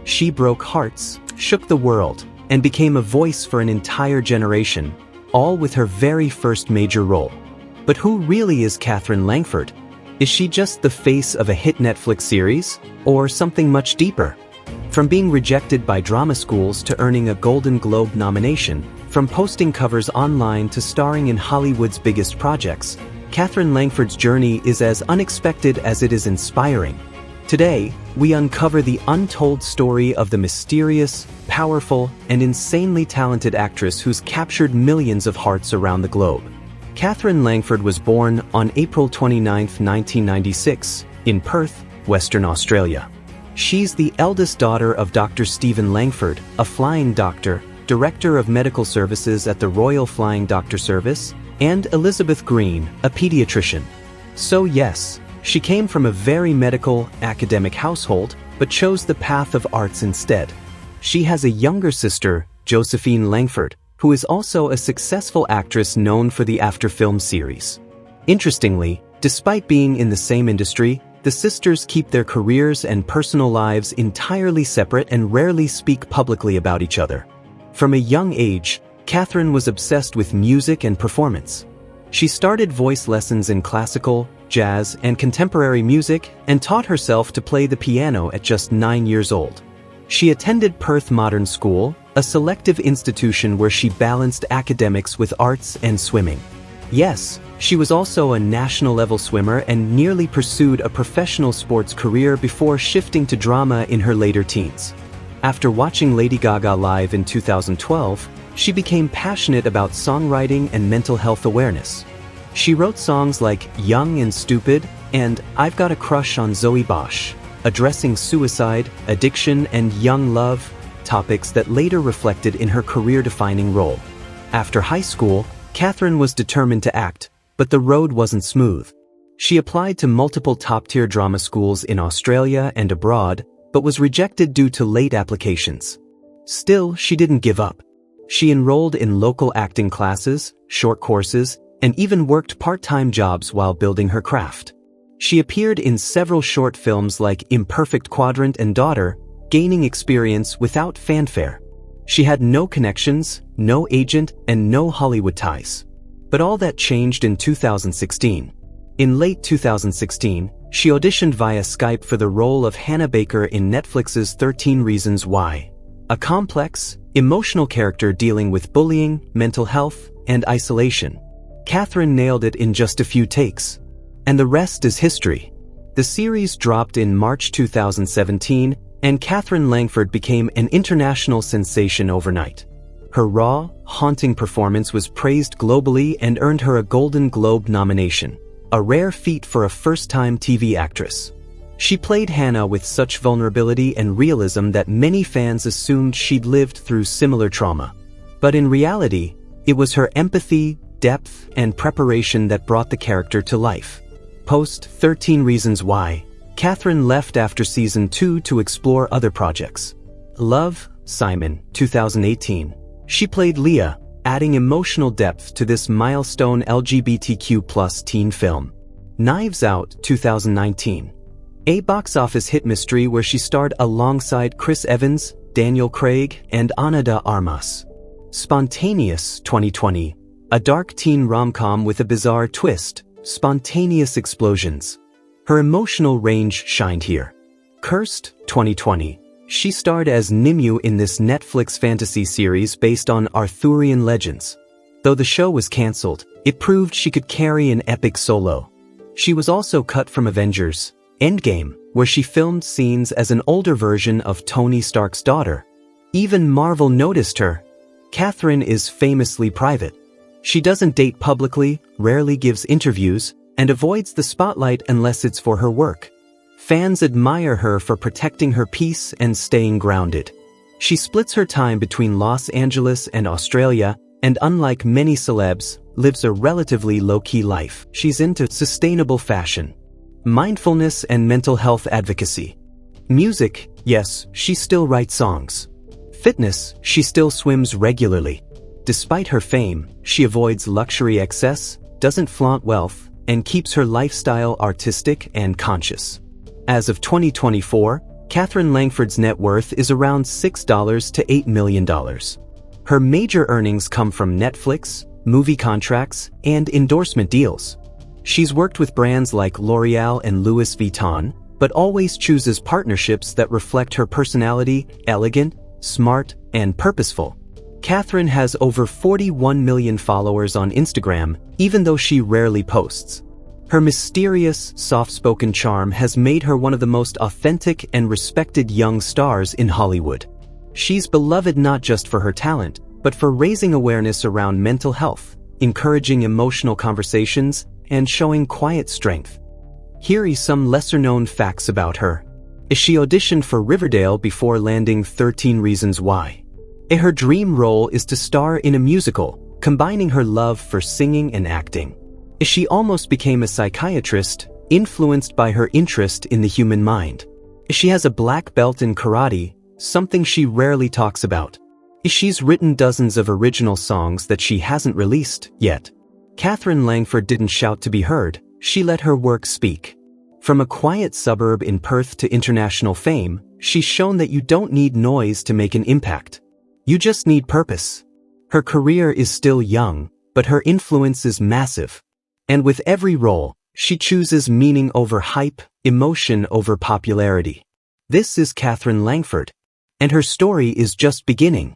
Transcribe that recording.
She broke hearts, shook the world, and became a voice for an entire generation, all with her very first major role. But who really is Katherine Langford? Is she just the face of a hit Netflix series, or something much deeper? From being rejected by drama schools to earning a Golden Globe nomination, from posting covers online to starring in Hollywood's biggest projects, Katherine Langford's journey is as unexpected as it is inspiring. Today, we uncover the untold story of the mysterious, powerful, and insanely talented actress who's captured millions of hearts around the globe. Katherine Langford was born on April 29, 1996, in Perth, Western Australia. She's the eldest daughter of Dr. Stephen Langford, a flying doctor, Director of Medical Services at the Royal Flying Doctor Service, and Elizabeth Green, a pediatrician. So yes, she came from a very medical, academic household, but chose the path of arts instead. She has a younger sister, Josephine Langford, who is also a successful actress known for the After film series. Interestingly, despite being in the same industry, the sisters keep their careers and personal lives entirely separate and rarely speak publicly about each other. From a young age, Katherine was obsessed with music and performance. She started voice lessons in classical, jazz, and contemporary music and taught herself to play the piano at just 9 years old. She attended Perth Modern School, a selective institution where she balanced academics with arts and swimming. Yes, she was also a national-level swimmer and nearly pursued a professional sports career before shifting to drama in her later teens. After watching Lady Gaga live in 2012, she became passionate about songwriting and mental health awareness. She wrote songs like Young and Stupid and I've Got a Crush on Zoe Bosch, addressing suicide, addiction, and young love, topics that later reflected in her career-defining role. After high school, Katherine was determined to act, but the road wasn't smooth. She applied to multiple top-tier drama schools in Australia and abroad, but was rejected due to late applications. Still, she didn't give up. She enrolled in local acting classes, short courses, and even worked part-time jobs while building her craft. She appeared in several short films like Imperfect Quadrant and Daughter, gaining experience without fanfare. She had no connections, no agent, and no Hollywood ties. But all that changed in 2016. In late 2016, she auditioned via Skype for the role of Hannah Baker in Netflix's 13 Reasons Why, a complex, emotional character dealing with bullying, mental health, and isolation. Katherine nailed it in just a few takes. And the rest is history. The series dropped in March 2017, and Katherine Langford became an international sensation overnight. Her raw, haunting performance was praised globally and earned her a Golden Globe nomination, a rare feat for a first-time TV actress. She played Hannah with such vulnerability and realism that many fans assumed she'd lived through similar trauma. But in reality, it was her empathy, depth, and preparation that brought the character to life. Post 13 Reasons Why, Katherine left after season 2 to explore other projects. Love, Simon, 2018. She played Leah, adding emotional depth to this milestone LGBTQ+ teen film. Knives Out, 2019. A box office hit mystery where she starred alongside Chris Evans, Daniel Craig, and Ana de Armas. Spontaneous, 2020. A dark teen rom-com with a bizarre twist, spontaneous explosions. Her emotional range shined here. Cursed, 2020. She starred as Nimue in this Netflix fantasy series based on Arthurian legends. Though the show was cancelled, it proved she could carry an epic solo. She was also cut from Avengers: Endgame, where she filmed scenes as an older version of Tony Stark's daughter. Even Marvel noticed her. Katherine is famously private. She doesn't date publicly, rarely gives interviews, and avoids the spotlight unless it's for her work. Fans admire her for protecting her peace and staying grounded. She splits her time between Los Angeles and Australia, and unlike many celebs, lives a relatively low-key life. She's into sustainable fashion, mindfulness, and mental health advocacy. Music, yes, she still writes songs. Fitness, she still swims regularly. Despite her fame, she avoids luxury excess, doesn't flaunt wealth, and keeps her lifestyle artistic and conscious. As of 2024, Katherine Langford's net worth is around $6 to $8 million. Her major earnings come from Netflix, movie contracts, and endorsement deals. She's worked with brands like L'Oreal and Louis Vuitton, but always chooses partnerships that reflect her personality: elegant, smart, and purposeful. Katherine has over 41 million followers on Instagram, even though she rarely posts. Her mysterious, soft-spoken charm has made her one of the most authentic and respected young stars in Hollywood. She's beloved not just for her talent, but for raising awareness around mental health, encouraging emotional conversations, and showing quiet strength. Here are some lesser-known facts about her. She auditioned for Riverdale before landing 13 Reasons Why. Her dream role is to star in a musical, combining her love for singing and acting. She almost became a psychiatrist, influenced by her interest in the human mind. She has a black belt in karate, something she rarely talks about. She's written dozens of original songs that she hasn't released yet. Katherine Langford didn't shout to be heard, she let her work speak. From a quiet suburb in Perth to international fame, she's shown that you don't need noise to make an impact. You just need purpose. Her career is still young, but her influence is massive. And with every role, she chooses meaning over hype, emotion over popularity. This is Katherine Langford. And her story is just beginning.